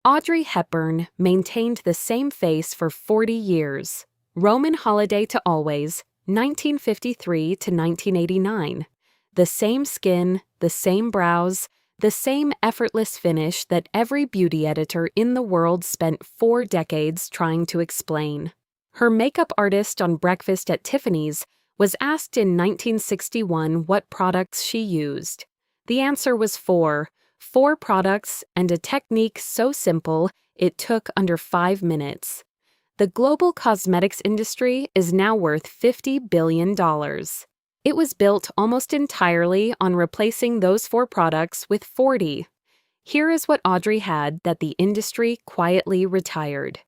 Audrey Hepburn maintained the same face for 40 years. Roman holiday to always, 1953 to 1989. The same skin, the same brows, the same effortless finish that every beauty editor in the world spent 4 decades trying to explain. Her makeup artist on Breakfast at Tiffany's was asked in 1961 what products she used. The answer was four products and a technique so simple it took under 5 minutes. The global cosmetics industry is now worth $50 billion. It was built almost entirely on replacing those 4 products with 40. Here is what Audrey had that the industry quietly retired.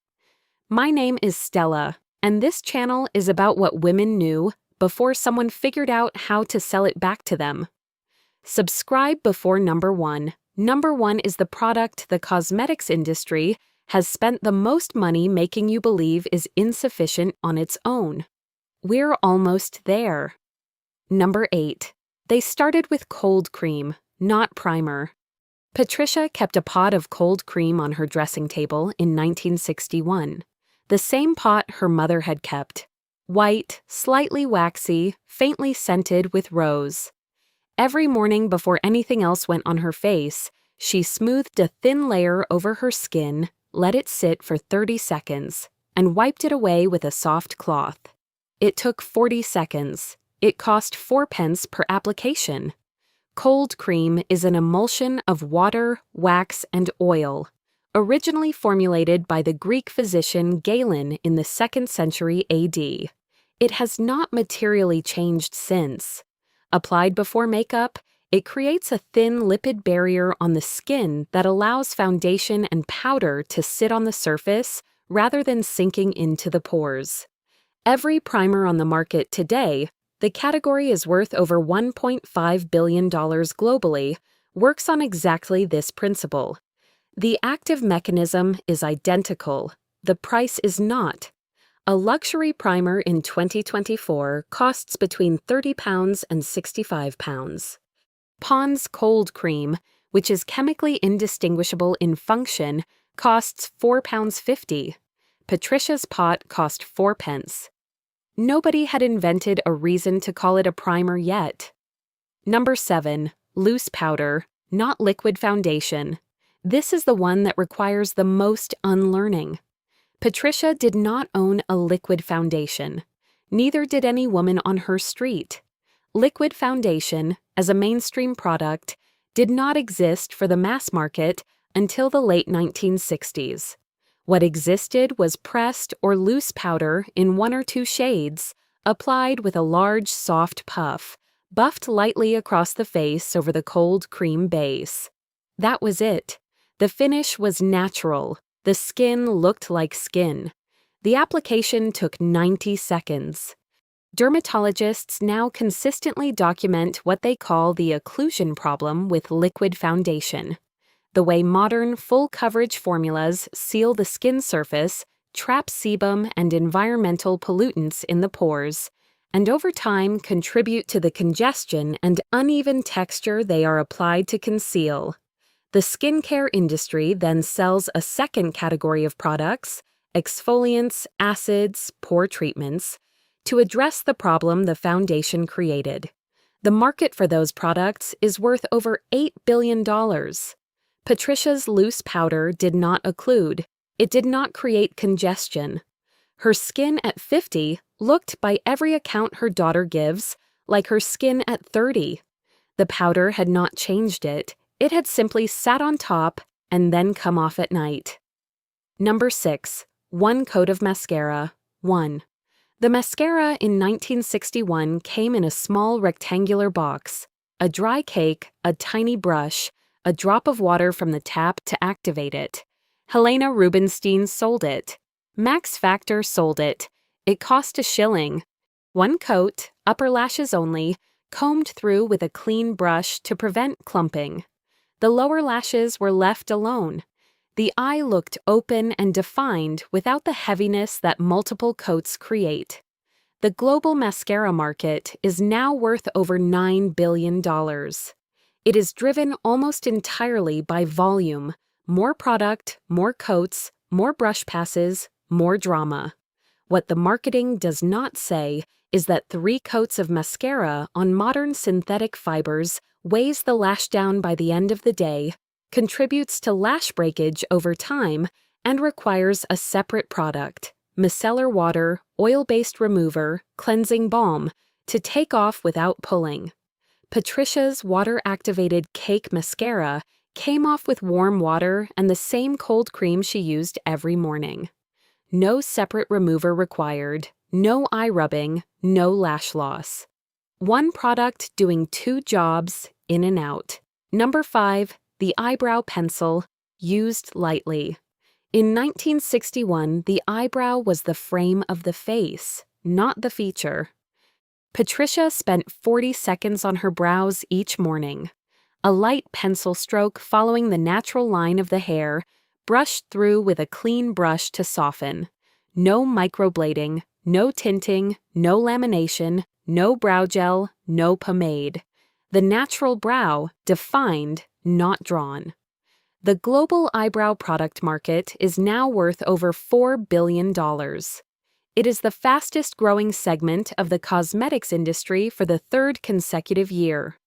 My name is Stella, and this channel is about what women knew before someone figured out how to sell it back to them. Subscribe before number 1. Number 1 is the product the cosmetics industry has spent the most money making you believe is insufficient on its own. We're almost there. Number 8. They started with cold cream, not primer. Patricia kept a pot of cold cream on her dressing table in 1961. The same pot her mother had kept. White, slightly waxy, faintly scented with rose. Every morning before anything else went on her face, she smoothed a thin layer over her skin, let it sit for 30 seconds, and wiped it away with a soft cloth. It took 40 seconds. It cost 4 pence per application. Cold cream is an emulsion of water, wax, and oil, originally formulated by the Greek physician Galen in the 2nd century AD. It has not materially changed since. Applied before makeup, it creates a thin lipid barrier on the skin that allows foundation and powder to sit on the surface rather than sinking into the pores. Every primer on the market today, the category is worth over $1.5 billion globally, works on exactly this principle. The active mechanism is identical. The price is not. A luxury primer in 2024 costs between £30 and £65. Pond's cold cream, which is chemically indistinguishable in function, costs £4.50. Patricia's pot cost 4 pence. Nobody had invented a reason to call it a primer yet. Number 7. Loose powder, not liquid foundation. This is the one that requires the most unlearning. Patricia did not own a liquid foundation. Neither did any woman on her street. Liquid foundation, as a mainstream product, did not exist for the mass market until the late 1960s. What existed was pressed or loose powder in 1 or 2 shades, applied with a large, soft puff, buffed lightly across the face over the cold cream base. That was it. The finish was natural. The skin looked like skin. The application took 90 seconds. Dermatologists now consistently document what they call the occlusion problem with liquid foundation. The way modern full-coverage formulas seal the skin surface, trap sebum and environmental pollutants in the pores, and over time contribute to the congestion and uneven texture they are applied to conceal. The skincare industry then sells a second category of products, exfoliants, acids, pore treatments, to address the problem the foundation created. The market for those products is worth over $8 billion. Patricia's loose powder did not occlude. It did not create congestion. Her skin at 50 looked, by every account her daughter gives, like her skin at 30. The powder had not changed it. It had simply sat on top and then come off at night. Number 6. 1 coat of mascara. 1. The mascara in 1961 came in a small rectangular box, a dry cake, a tiny brush, a drop of water from the tap to activate it. Helena Rubinstein sold it. Max Factor sold it. It cost a shilling. 1 coat, upper lashes only, combed through with a clean brush to prevent clumping. The lower lashes were left alone. The eye looked open and defined without the heaviness that multiple coats create. The global mascara market is now worth over $9 billion. It is driven almost entirely by volume, more product, more coats, more brush passes, more drama. What the marketing does not say is that 3 coats of mascara on modern synthetic fibers weighs the lash down by the end of the day, contributes to lash breakage over time, and requires a separate product, micellar water, oil-based remover, cleansing balm, to take off without pulling. Patricia's water-activated cake mascara came off with warm water and the same cold cream she used every morning. No separate remover required, no eye rubbing, no lash loss. One product doing 2 jobs, in and out. Number 5, the eyebrow pencil, used lightly. In 1961, the eyebrow was the frame of the face, not the feature. Patricia spent 40 seconds on her brows each morning. A light pencil stroke following the natural line of the hair, brushed through with a clean brush to soften. No microblading, no tinting, no lamination, no brow gel, no pomade. The natural brow, defined, not drawn. The global eyebrow product market is now worth over $4 billion. It is the fastest growing segment of the cosmetics industry for the 3rd consecutive year.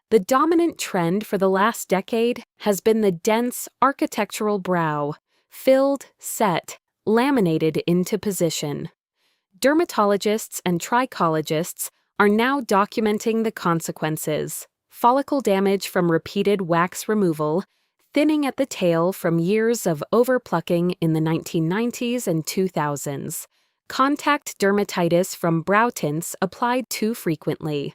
The dominant trend for the last decade has been the dense architectural brow, filled, set, laminated into position. Dermatologists and trichologists are now documenting the consequences: follicle damage from repeated wax removal, thinning at the tail from years of overplucking in the 1990s and 2000s, contact dermatitis from brow tints applied too frequently.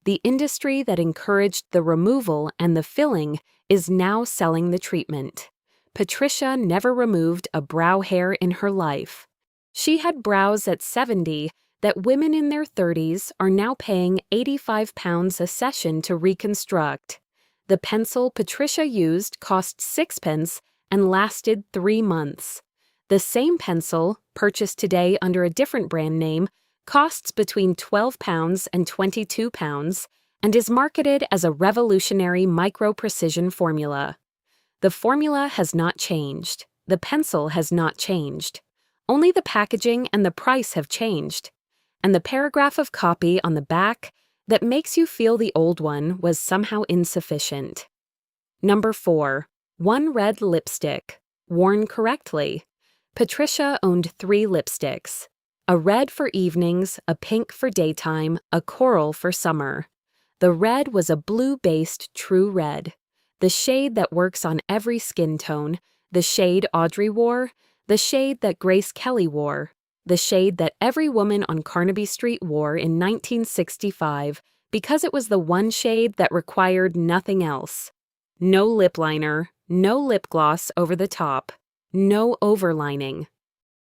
The industry that encouraged the removal and the filling is now selling the treatment. Patricia never removed a brow hair in her life. She had brows at 70 that women in their 30s are now paying £85 a session to reconstruct. The pencil Patricia used cost 6 pence and lasted 3 months. The same pencil, purchased today under a different brand name, costs between £12 and £22 and is marketed as a revolutionary micro-precision formula. The formula has not changed. The pencil has not changed. Only the packaging and the price have changed. And the paragraph of copy on the back that makes you feel the old one was somehow insufficient. Number 4. One red lipstick. Worn correctly. Patricia owned 3 lipsticks. A red for evenings, a pink for daytime, a coral for summer. The red was a blue-based true red. The shade that works on every skin tone, the shade Audrey wore, the shade that Grace Kelly wore, the shade that every woman on Carnaby Street wore in 1965 because it was the one shade that required nothing else. No lip liner, no lip gloss over the top, no overlining.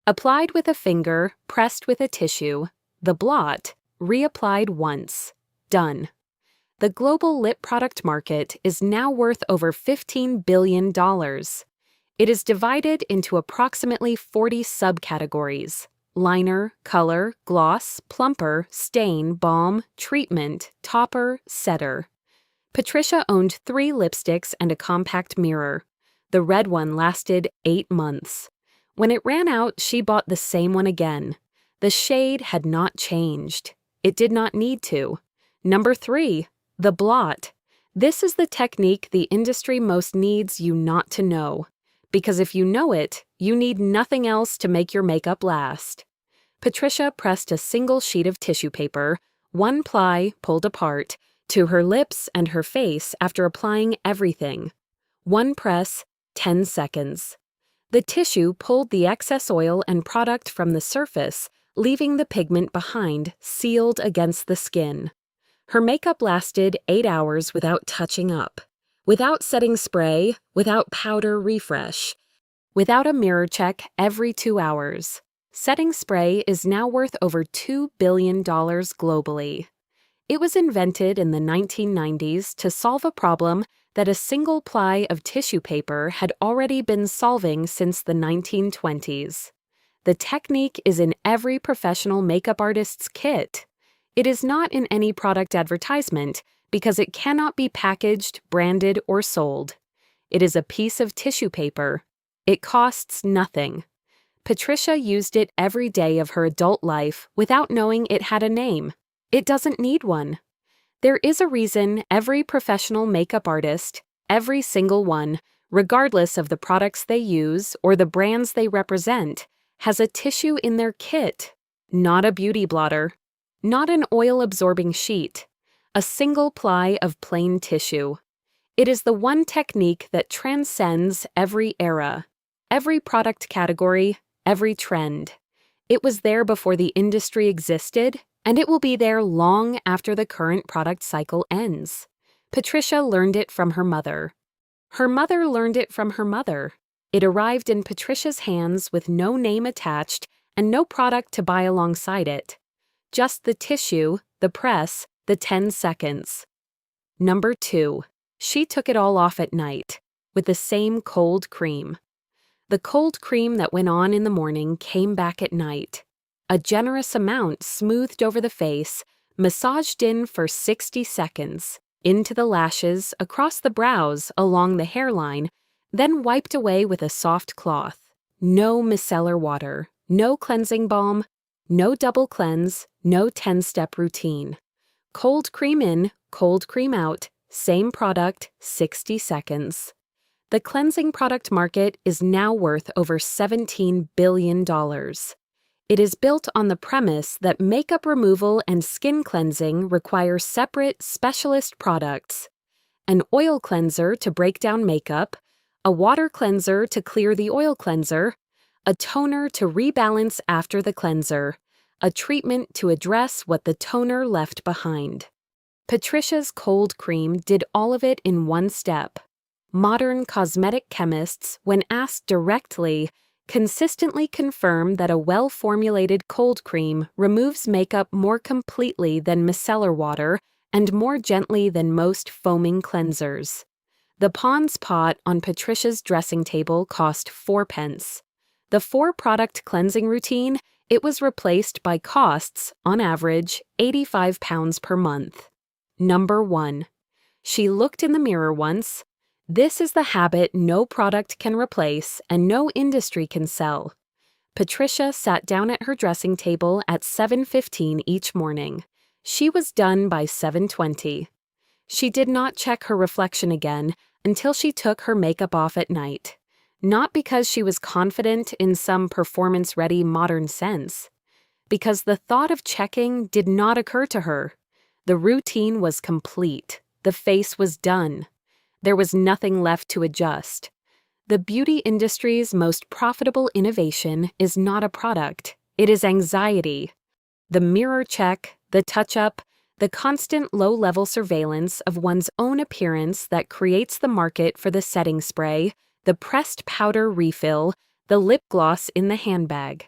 Applied with a finger, pressed with a tissue, the blot, reapplied once. Done. The global lip product market is now worth over $15 billion. It is divided into approximately 40 subcategories: liner, color, gloss, plumper, stain, balm, treatment, topper, setter. Patricia owned 3 lipsticks and a compact mirror. The red one lasted 8 months. When it ran out, she bought the same one again. The shade had not changed. It did not need to. Number 3, the blot. This is the technique the industry most needs you not to know. Because if you know it, you need nothing else to make your makeup last. Patricia pressed a single sheet of tissue paper, 1 ply pulled apart, to her lips and her face after applying everything. 1 press, 10 seconds. The tissue pulled the excess oil and product from the surface, leaving the pigment behind, sealed against the skin. Her makeup lasted 8 hours without touching up, without setting spray, without powder refresh, without a mirror check every 2 hours. Setting spray is now worth over $2 billion globally. It was invented in the 1990s to solve a problem that a single ply of tissue paper had already been solving since the 1920s. The technique is in every professional makeup artist's kit. It is not in any product advertisement because it cannot be packaged, branded, or sold. It is a piece of tissue paper. It costs nothing. Patricia used it every day of her adult life without knowing it had a name. It doesn't need one. There is a reason every professional makeup artist, every single one, regardless of the products they use or the brands they represent, has a tissue in their kit. Not a beauty blotter. Not an oil-absorbing sheet. A single ply of plain tissue. It is the one technique that transcends every era, every product category, every trend. It was there before the industry existed, and it will be there long after the current product cycle ends. Patricia learned it from her mother. Her mother learned it from her mother. It arrived in Patricia's hands with no name attached and no product to buy alongside it. Just the tissue, the press, the 10 seconds. Number 2. She took it all off at night, with the same cold cream. The cold cream that went on in the morning came back at night. A generous amount smoothed over the face, massaged in for 60 seconds, into the lashes, across the brows, along the hairline, then wiped away with a soft cloth. No micellar water, no cleansing balm, no double cleanse, no 10-step routine. Cold cream in, cold cream out, same product, 60 seconds. The cleansing product market is now worth over $17 billion. It is built on the premise that makeup removal and skin cleansing require separate, specialist products. An oil cleanser to break down makeup, a water cleanser to clear the oil cleanser, a toner to rebalance after the cleanser, a treatment to address what the toner left behind. Patricia's cold cream did all of it in one step. Modern cosmetic chemists, when asked directly, consistently confirm that a well-formulated cold cream removes makeup more completely than micellar water and more gently than most foaming cleansers. The Pond's pot on Patricia's dressing table cost 4 pence. The 4-product cleansing routine, it was replaced by costs, on average, £85 per month. Number 1. She looked in the mirror once. This is the habit no product can replace and no industry can sell. Patricia sat down at her dressing table at 7:15 each morning. She was done by 7:20. She did not check her reflection again until she took her makeup off at night. Not because she was confident in some performance-ready modern sense. Because the thought of checking did not occur to her. The routine was complete. The face was done. There was nothing left to adjust. The beauty industry's most profitable innovation is not a product. It is anxiety. The mirror check, the touch-up, the constant low-level surveillance of one's own appearance that creates the market for the setting spray, the pressed powder refill, the lip gloss in the handbag.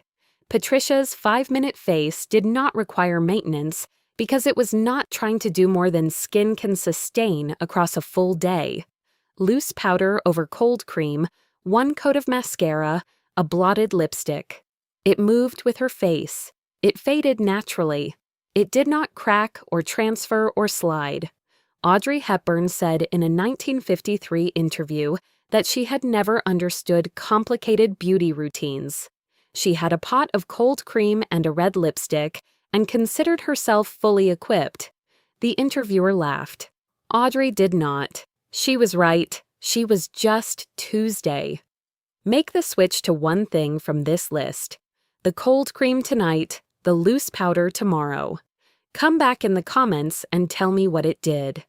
Patricia's 5-minute face did not require maintenance because it was not trying to do more than skin can sustain across a full day. Loose powder over cold cream, 1 coat of mascara, a blotted lipstick. It moved with her face. It faded naturally. It did not crack or transfer or slide. Audrey Hepburn said in a 1953 interview that she had never understood complicated beauty routines. She had a pot of cold cream and a red lipstick and considered herself fully equipped. The interviewer laughed. Audrey did not. She was right. She was just Tuesday. Make the switch to one thing from this list. The cold cream tonight, the loose powder tomorrow. Come back in the comments and tell me what it did.